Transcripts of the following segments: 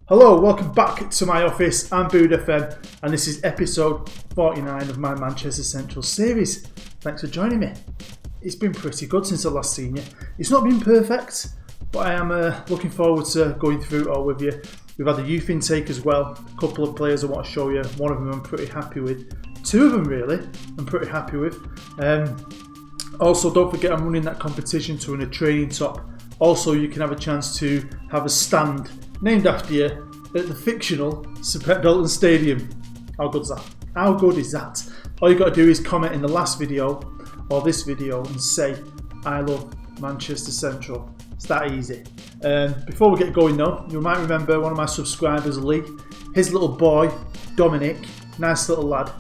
Hello, welcome back to my office. I'm Bood FM and this is episode 49 of my Manchester Central series. Thanks for joining me. It's been pretty good since I last seen you. It's not been perfect, but I am looking forward to going through it all with you. We've had the youth intake as well. A couple of players I want to show you. One of them I'm pretty happy with. Two of them really I'm pretty happy with. Also, don't forget I'm running that competition to win a training top. Also, you can have a chance to have a stand named after you at the fictional Sir Pep Dalton Stadium. How good is that? How good is that? All you got to do is comment in the last video or this video and say, I love Manchester Central. It's that easy. Before we get going though, you might remember one of my subscribers, Lee, his little boy, Dominic, nice little lad,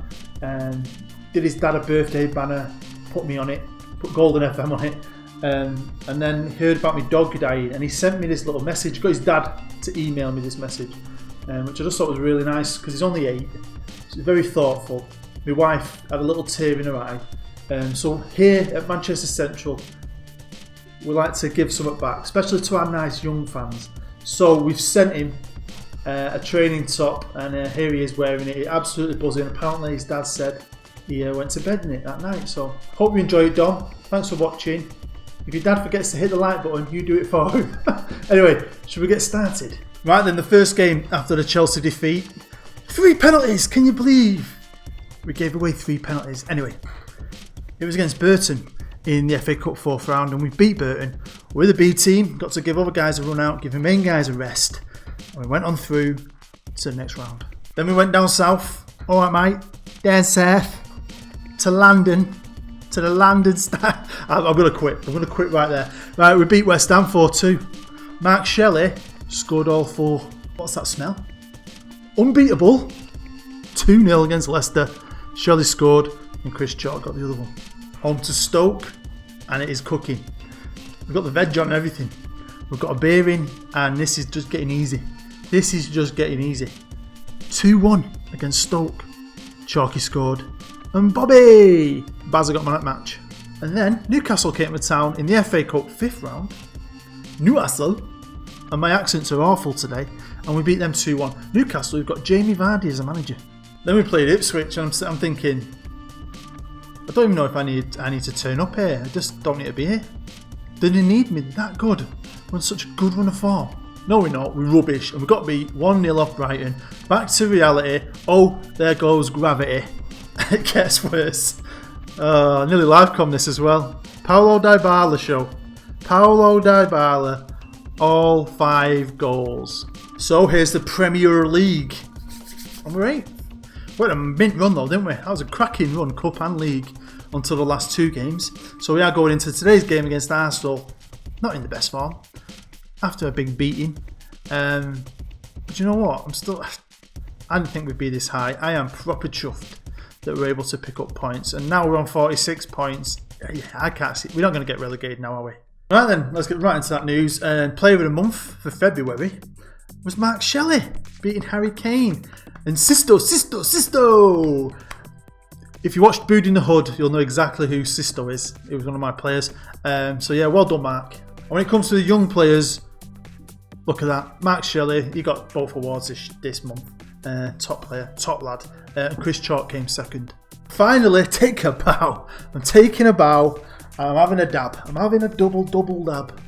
did his dad a birthday banner, put me on it, put Golden FM on it. And then heard about my dog dying and he sent me this little message. Got his dad to email me this message, which I just thought was really nice because he's only 8, so very thoughtful. My wife had a little tear in her eye. So here at Manchester Central we like to give something back, especially to our nice young fans. So we've sent him a training top and here he is wearing it. He's absolutely buzzing. Apparently his dad said he went to bed in it that night. So hope you enjoy it, Dom. Thanks for watching. If your dad forgets to hit the like button, you do it for him. Anyway, should we get started? Right then, the first game after the Chelsea defeat. 3 penalties, can you believe? We gave away 3 penalties. Anyway, it was against Burton in the FA Cup 4th round and we beat Burton. We're the B team, got to give other guys a run out, give the main guys a rest. And we went on through to the next round. Then we went down south. Alright mate, down south to London. To the London Star. I'm going to quit. I'm going to quit right there. Right, we beat West Ham 4-2. Mark Shelley scored all 4. What's that smell? Unbeatable. 2-0 against Leicester. Shelley scored and Chris Chalk got the other one. Home to Stoke and it is cooking. We've got the veg on and everything. We've got a beer in and this is just getting easy. This is just getting easy. 2-1 against Stoke. Chalky scored. And Bobby! Bazza got man at match. And then Newcastle came to town in the FA Cup 5th round. Newcastle. And my accents are awful today. And we beat them 2-1. Newcastle, we've got Jamie Vardy as a manager. Then we played Ipswich and I'm thinking, I don't even know if I need to turn up here. I just don't need to be here. Did they need me that good? We're on such a good run of form. No we're not, we're rubbish. And we got beat 1-0 off Brighton. Back to reality. Oh, there goes gravity. It gets worse. Nearly live com this as well. Paulo Dybala show. Paulo Dybala. All 5 goals. So here's the Premier League. And we're 8. We had a mint run though, didn't we? That was a cracking run, Cup and League, until the last 2 games. So we are going into today's game against Arsenal. Not in the best form. After a big beating. But you know what? I didn't think we'd be this high. I am proper chuffed that we're able to pick up points, and now we're on 46 points. Yeah, I can't see. We're not going to get relegated now, are we? Right then, let's get right into that news. Player of the month for February was Mark Shelley, beating Harry Kane. And Sisto. If you watched Bood in the Hood, you'll know exactly who Sisto is. He was one of my players. So yeah, well done, Mark. And when it comes to the young players, look at that. Mark Shelley, he got both awards this month. Top player, top lad. And Chris Chalk came second. Finally, take a bow. I'm taking a bow. I'm having a dab. I'm having a double dab.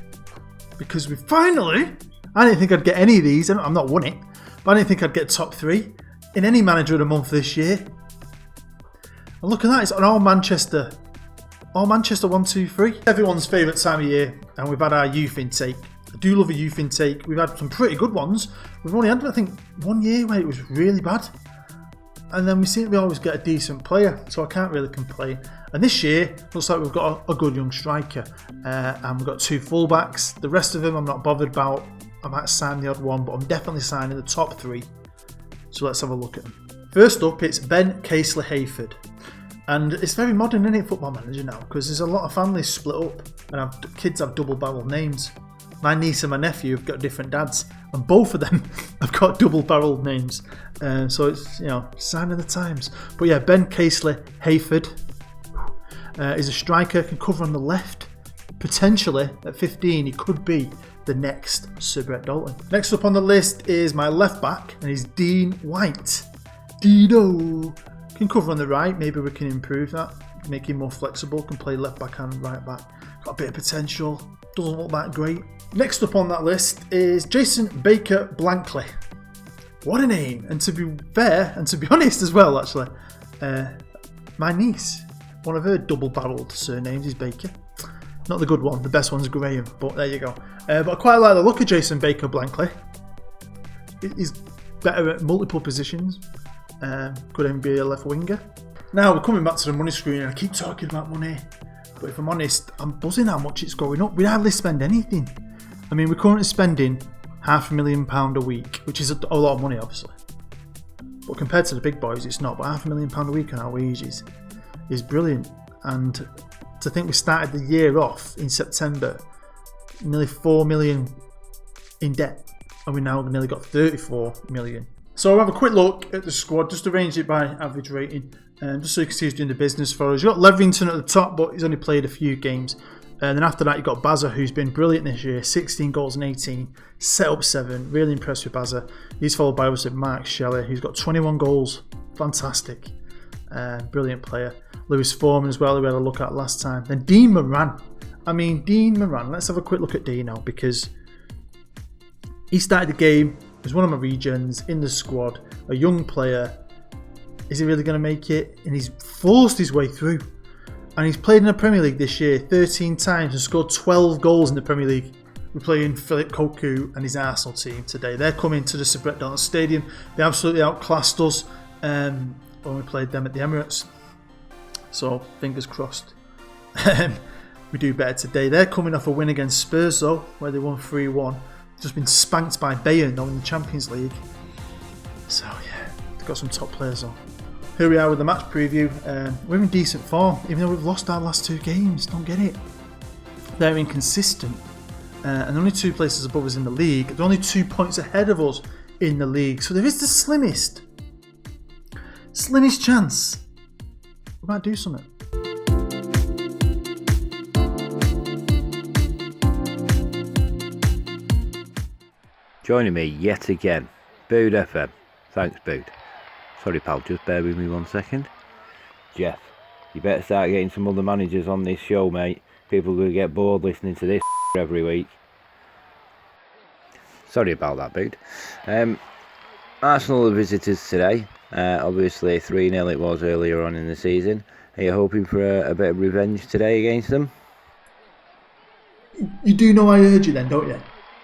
Because we finally, I didn't think I'd get any of these. I'm not won it. But I didn't think I'd get top 3 in any manager of the month this year. And look at that. It's an all Manchester. All Manchester 1, 2, 3. Everyone's favourite time of year. And we've had our youth intake. I do love a youth intake. We've had some pretty good ones. We've only had, I think, 1 year where it was really bad. And then we seem to always get a decent player, so I can't really complain. And this year, looks like we've got a good young striker. And we've got 2 fullbacks. The rest of them I'm not bothered about. I might sign the odd one, but I'm definitely signing the top 3. So let's have a look at them. First up, it's Ben Casely-Hayford. And it's very modern, isn't it, Football Manager now? Because there's a lot of families split up. And kids have double-barreled names. My niece and my nephew have got different dads, and both of them have got double-barreled names. So it's, sign of the times. But yeah, Ben Casely-Hayford is a striker, can cover on the left, potentially at 15 he could be the next Sir Brett Dalton. Next up on the list is my left back, and he's Dean White. Dino can cover on the right. Maybe we can improve that, make him more flexible, can play left back and right back. Got a bit of potential, doesn't look that great. Next up on that list is Jason Baker Blankley. What a name! And to be fair, and to be honest as well, actually, my niece, one of her double-barreled surnames is Baker. Not the good one, the best one's Graham, but there you go. But I quite like the look of Jason Baker Blankley. He's better at multiple positions. Could even be a left winger. Now we're coming back to the money screen, and I keep talking about money, but if I'm honest, I'm buzzing how much it's going up. We hardly spend anything. I mean, we're currently spending £500,000 a week, which is a lot of money, obviously. But compared to the big boys, it's not. But £500,000 a week on our wages is brilliant. And to think we started the year off in September, nearly 4 million in debt, and we now nearly got 34 million. So I'll have a quick look at the squad, just arrange it by average rating, just so you can see who's doing the business for us. You've got Leverington at the top, but he's only played a few games. And then after that, you've got Bazza, who's been brilliant this year. 16 goals and 18, set up 7. Really impressed with Bazza. He's followed by obviously Mark Shelley, who's got 21 goals. Fantastic. Brilliant player. Lewis Foreman as well, who we had a look at last time. Then Dean Moran. Dean Moran. Let's have a quick look at Dean now, because he started the game as one of my regions, in the squad, a young player. Is he really going to make it? And he's forced his way through. And he's played in the Premier League this year 13 times and scored 12 goals in the Premier League. We're playing Philip Koku and his Arsenal team today. They're coming to the Sir Brett Dalton Stadium. They absolutely outclassed us when we played them at the Emirates. So, fingers crossed. We do better today. They're coming off a win against Spurs, though, where they won 3-1. Just been spanked by Bayern, though, in the Champions League. So, yeah, they've got some top players, though. Here we are with the match preview. We're in decent form, even though we've lost our last 2 games. Don't get it. They're inconsistent. And only 2 places above us in the league. They're only 2 points ahead of us in the league. So there is the slimmest chance we might do something. Joining me yet again, Bood FM. Thanks, Bood. Sorry, pal, just bear with me 1 second. Jeff, you better start getting some other managers on this show, mate. People are going to get bored listening to this every week. Sorry about that, Bood. Arsenal are visitors today. Obviously 3-0 it was earlier on in the season. Are you hoping for a bit of revenge today against them? You do know I heard you then, don't you?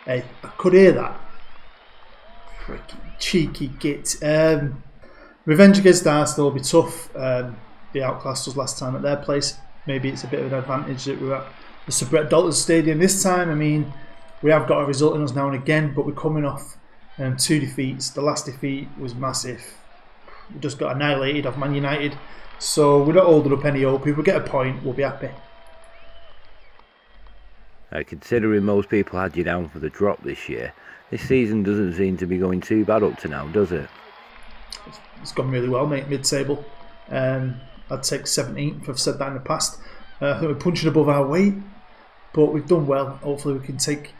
Hey, I could hear that. Freaking cheeky git. Revenge against Arsenal will be tough. They outclassed us last time at their place. Maybe it's a bit of an advantage that we're at the Sir Brett Dalton Stadium this time. I mean, we have got a result in us now and again, but we're coming off 2 defeats. The last defeat was massive. We just got annihilated off Man United. So we're not holding up any hope. If we get a point, we'll be happy. Considering most people had you down for the drop this year, this season doesn't seem to be going too bad up to now, does it? It's gone really well, mate, mid-table. I'd take 17th, I've said that in the past. I think we're punching above our weight, but we've done well. Hopefully we can take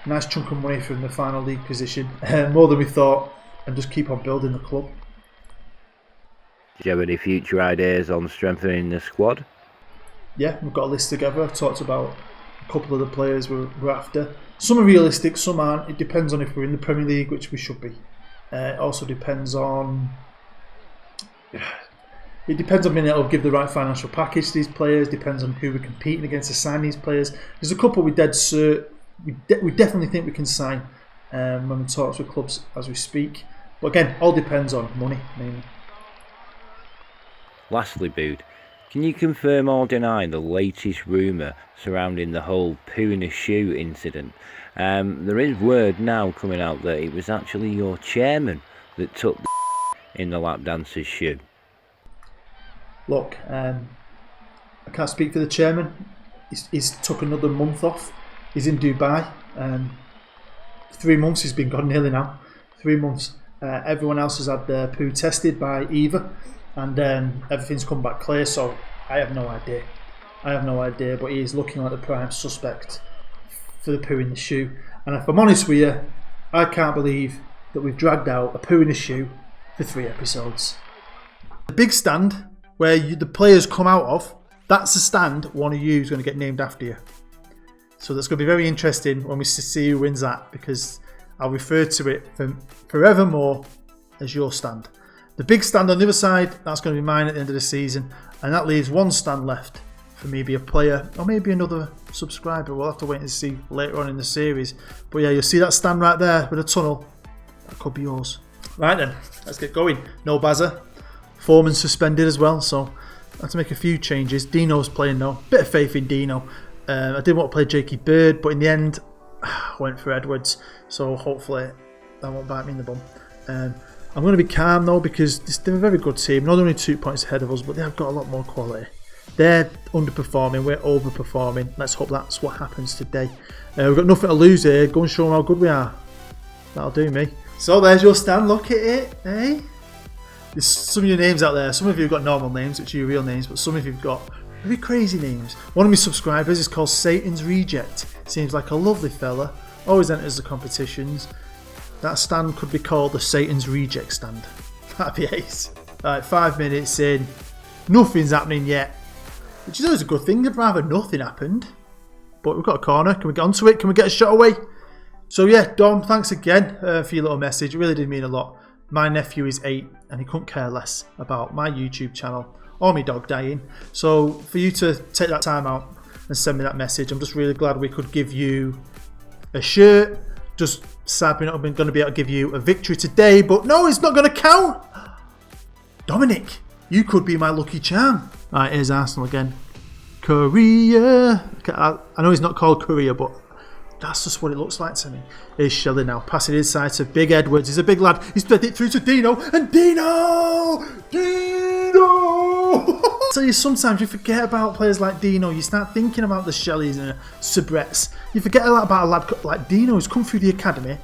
a nice chunk of money from the final league position, more than we thought, and just keep on building the club. Do you have any future ideas on strengthening the squad? Yeah, we've got a list together. I've talked about a couple of the players we're after. Some are realistic, some aren't. It depends on if we're in the Premier League, which we should be. It also depends on... It depends on being able to give the right financial package to these players. Depends on who we're competing against to sign these players. There's a couple we definitely think we can sign when we talk with clubs as we speak. But again, all depends on money mainly. Lastly, Bood, can you confirm or deny the latest rumour surrounding the whole Puna shoe incident? There is word now coming out that it was actually your chairman that took the in the lap dancer's shoe. Look, I can't speak for the chairman. He's took another month off. He's in Dubai. 3 months he's been gone nearly now. 3 months. Everyone else has had their poo tested by Eva, and everything's come back clear. So I have no idea. I have no idea, but he is looking like the prime suspect for the poo in the shoe. And if I'm honest with you, I can't believe that we've dragged out a poo in a shoe for 3 episodes. The big stand where the players come out of, that's the stand one of you is going to get named after you. So that's going to be very interesting when we see who wins that, because I'll refer to it forevermore as your stand. The big stand on the other side, that's going to be mine at the end of the season, and that leaves one stand left for maybe a player or maybe another subscriber. We'll have to wait and see later on in the series. But yeah, you'll see that stand right there with a tunnel. That could be yours. Right then, let's get going. No Bazza. Foreman suspended as well, so I have to make a few changes. Dino's playing though. Bit of faith in Dino. I didn't want to play Jakey Bird, but in the end, I went for Edwards. So hopefully that won't bite me in the bum. I'm going to be calm though, because they're a very good team. Not only 2 points ahead of us, but they have got a lot more quality. They're underperforming, we're overperforming. Let's hope that's what happens today. We've got nothing to lose here. Go and show them how good we are. That'll do me. So there's your stand. Look at it, eh? There's some of your names out there. Some of you have got normal names, which are your real names, but some of you have got very crazy names. One of my subscribers is called Satan's Reject. Seems like a lovely fella. Always enters the competitions. That stand could be called the Satan's Reject stand. That'd be ace. Alright, 5 minutes in. Nothing's happening yet. Which is always a good thing. I'd rather nothing happened. But we've got a corner. Can we get onto it? Can we get a shot away? So yeah, Dom, thanks again for your little message. It really did mean a lot. My nephew is 8 and he couldn't care less about my YouTube channel or my dog dying. So for you to take that time out and send me that message, I'm just really glad we could give you a shirt. Just sad we're not going to be able to give you a victory today, but no, it's not going to count. Dominic, you could be my lucky charm. Alright, here's Arsenal again. Korea. I know he's not called Korea, but that's just what it looks like to me. Here's Shelley now, passing inside to Big Edwards. He's a big lad. He's played it through to Dino, and Dino! So sometimes you forget about players like Dino. You start thinking about the Shelleys and the Subrets. You forget a lot about a lad like Dino who's come through the academy.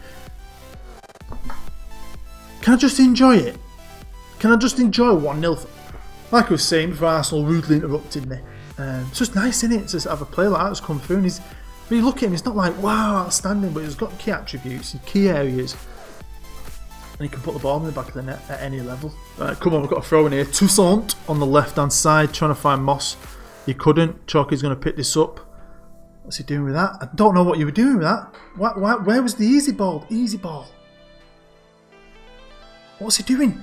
Can I just enjoy it? Can I just enjoy 1-0? Like I was saying before Arsenal rudely interrupted me. It's just nice, isn't it, to have a player like that that's come through, and when you look at him, it's not like, wow, outstanding, but he's got key attributes and key areas. And he can put the ball in the back of the net at any level. Right, come on, we've got a throw in here. Toussaint on the left-hand side, trying to find Moss. He couldn't. Chalky's going to pick this up. What's he doing with that? I don't know what you were doing with that. Where was the easy ball? Easy ball. What's he doing?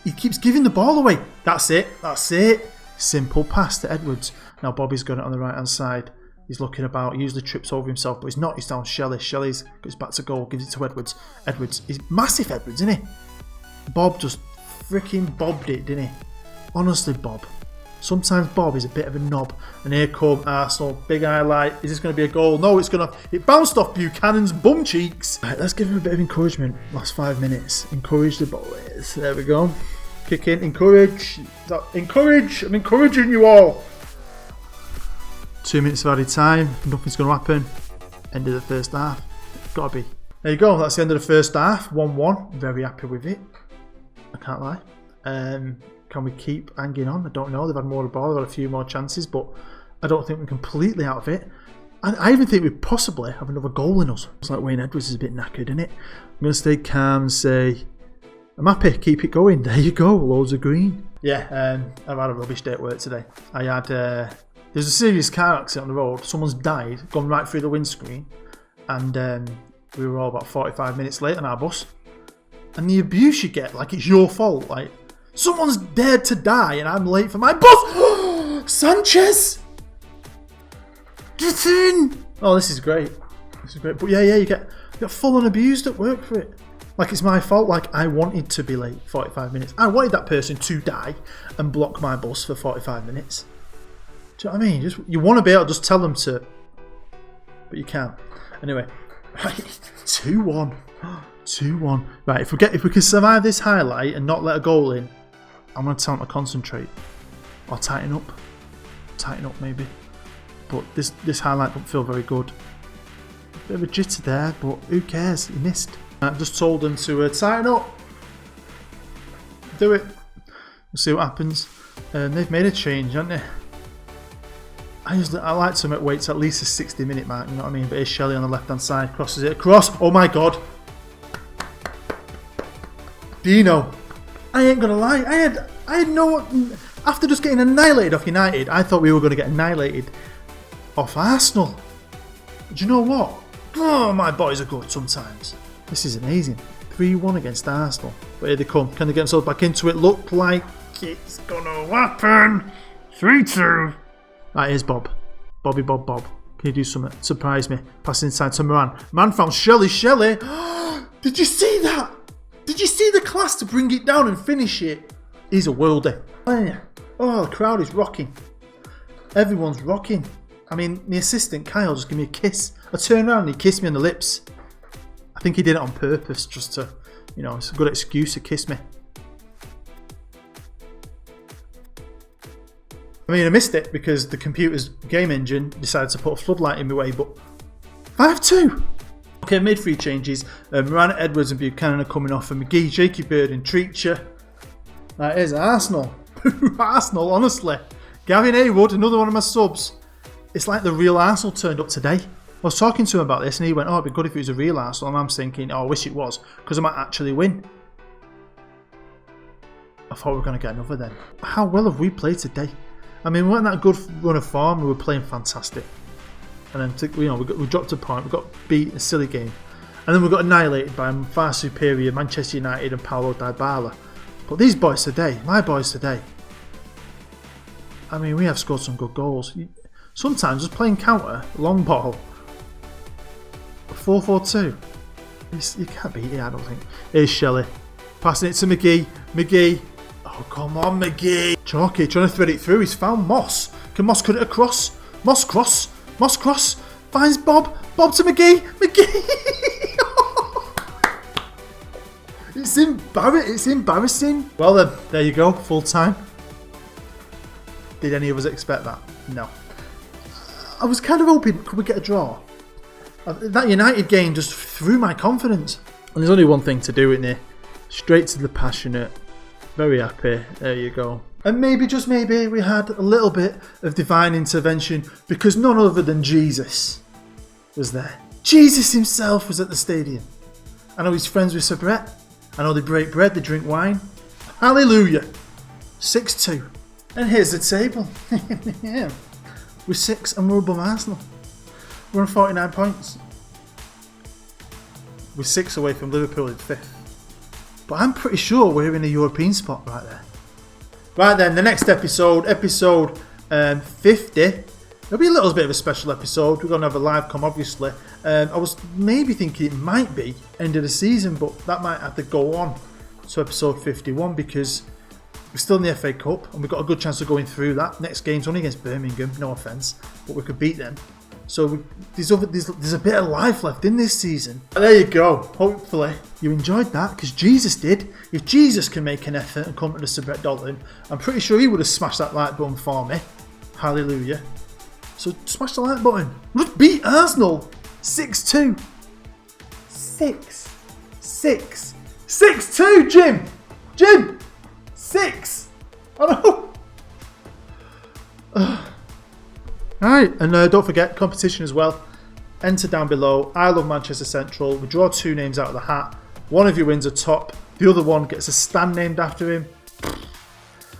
He keeps giving the ball away. That's it. That's it. Simple pass to Edwards. Now Bobby's got it on the right-hand side. He's looking about. He usually trips over himself, but he's not. He's down Shelley. Shelley's goes back to goal. Gives it to Edwards. Edwards. He's massive, Edwards, isn't he? Bob just freaking bobbed it, didn't he? Honestly, Bob. Sometimes Bob is a bit of a knob. And here come Arsenal. Big highlight. Is this going to be a goal? No, it's going to... It bounced off Buchanan's bum cheeks. Right, let's give him a bit of encouragement. Last 5 minutes. Encourage the boys. There we go. Kick in. Encourage. Encourage. I'm encouraging you all. 2 minutes of added time. Nothing's going to happen. End of the first half. Gotta be. There you go. That's the end of the first half. 1-1. Very happy with it. I can't lie. Can we keep hanging on? I don't know. They've had more of the ball. They've had a few more chances, but I don't think we're completely out of it. And I even think we possibly have another goal in us. It's like Wayne Edwards is a bit knackered, isn't it? I'm going to stay calm and say, I'm happy. Keep it going. There you go. Loads of green. Yeah, I've had a rubbish day at work today. I had... There's a serious car accident on the road. Someone's died, gone right through the windscreen, and we were all about 45 minutes late on our bus. And the abuse you get, like it's your fault, like someone's dared to die and I'm late for my bus. Sanchez, get in! Oh, this is great. This is great. But yeah, you get full on abused at work for it. Like it's my fault. Like I wanted to be late 45 minutes. I wanted that person to die and block my bus for 45 minutes. Do you know what I mean? You want to be able to just tell them to, but you can't. Anyway, right, 2-1. 2-1. Right, if we can survive this highlight and not let a goal in, I'm going to tell them to concentrate. Or tighten up. Tighten up maybe. But this highlight don't feel very good. Bit of a jitter there, but who cares? He missed. I've just told them to tighten up. Do it. We'll see what happens. They've made a change, haven't they? I like to make weights at least a 60-minute mark, you know what I mean? But here's Shelley on the left-hand side, crosses it across. Oh my God. Dino. I ain't gonna lie, I had no... After just getting annihilated off United, I thought we were going to get annihilated off Arsenal. Do you know what? Oh, my boys are good sometimes. This is amazing. 3-1 against Arsenal. But here they come. Can they get themselves back into it? Look like it's gonna happen. 3-2. Right, here's Bob. Bobby Bob. Can you do something? Surprise me. Pass inside to Moran. Man found Shelley. Did you see that? Did you see the class to bring it down and finish it? He's a worldie. Oh, the crowd is rocking. Everyone's rocking. I mean, my assistant Kyle just gave me a kiss. I turned around and he kissed me on the lips. I think he did it on purpose, just to, you know, it's a good excuse to kiss me. I mean, I missed it because the computer's game engine decided to put a floodlight in my way, but 5-2. Okay, I've made 3 changes. Moran, Edwards and Buchanan are coming off, and McGee, Jakey Bird and Treacher. That is Arsenal. Arsenal, honestly. Gavin Haywood, another one of my subs. It's like the real Arsenal turned up today. I was talking to him about this and he went, oh, it'd be good if it was a real Arsenal. And I'm thinking, oh, I wish it was, because I might actually win. I thought we were going to get another then. How well have we played today? I mean, we weren't that good run of form. We were playing fantastic. And then, you know, we dropped a point. We got beat in a silly game. And then we got annihilated by a far superior Manchester United and Paulo Dybala. But these boys today, my boys today, I mean, we have scored some good goals. Sometimes just playing counter, long ball, 4-4-2. You can't beat it, I don't think. Here's Shelley. Passing it to McGee. McGee. Oh, come on, McGee. Chalky trying to thread it through. He's found Moss. Can Moss cut it across? Moss cross. Moss cross. Finds Bob. Bob to McGee. McGee. It's embarrassing. Well then, there you go. Full time. Did any of us expect that? No. I was kind of hoping, could we get a draw? That United game just threw my confidence. And there's only one thing to do in there. Straight to the passionate. Very happy. There you go. And maybe, just maybe, we had a little bit of divine intervention because none other than Jesus was there. Jesus himself was at the stadium. I know he's friends with Sir Brett. I know they break bread, they drink wine. Hallelujah. 6-2. And here's the table. Yeah. We're 6 and we're above Arsenal. We're on 49 points. We're 6 away from Liverpool in 5th. But I'm pretty sure we're in a European spot right there. Right then, the next episode 50. It'll be a little bit of a special episode. We're going to have a live com, obviously. I was maybe thinking it might be end of the season, but that might have to go on to episode 51 because we're still in the FA Cup and we've got a good chance of going through that. Next game's only against Birmingham, no offence, but we could beat them. So there's a bit of life left in this season. There you go. Hopefully you enjoyed that because Jesus did. If Jesus can make an effort and come to the Sir Brett Dalton, I'm pretty sure he would have smashed that like button for me. Hallelujah. So smash the like button. Let's beat Arsenal. 6-2. 6-2, Jim. 6. I know. Alright, and don't forget, competition as well. Enter down below. I love Manchester Central. We draw 2 names out of the hat. One of you wins a top. The other one gets a stand named after him.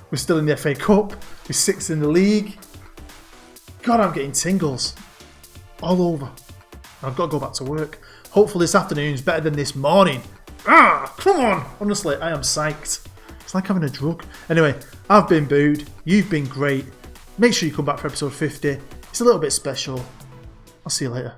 We're still in the FA Cup. We're 6th in the league. God, I'm getting tingles. All over. I've got to go back to work. Hopefully this afternoon's better than this morning. Come on. Honestly, I am psyched. It's like having a drug. Anyway, I've been booed. You've been great. Make sure you come back for episode 50. It's a little bit special. I'll see you later.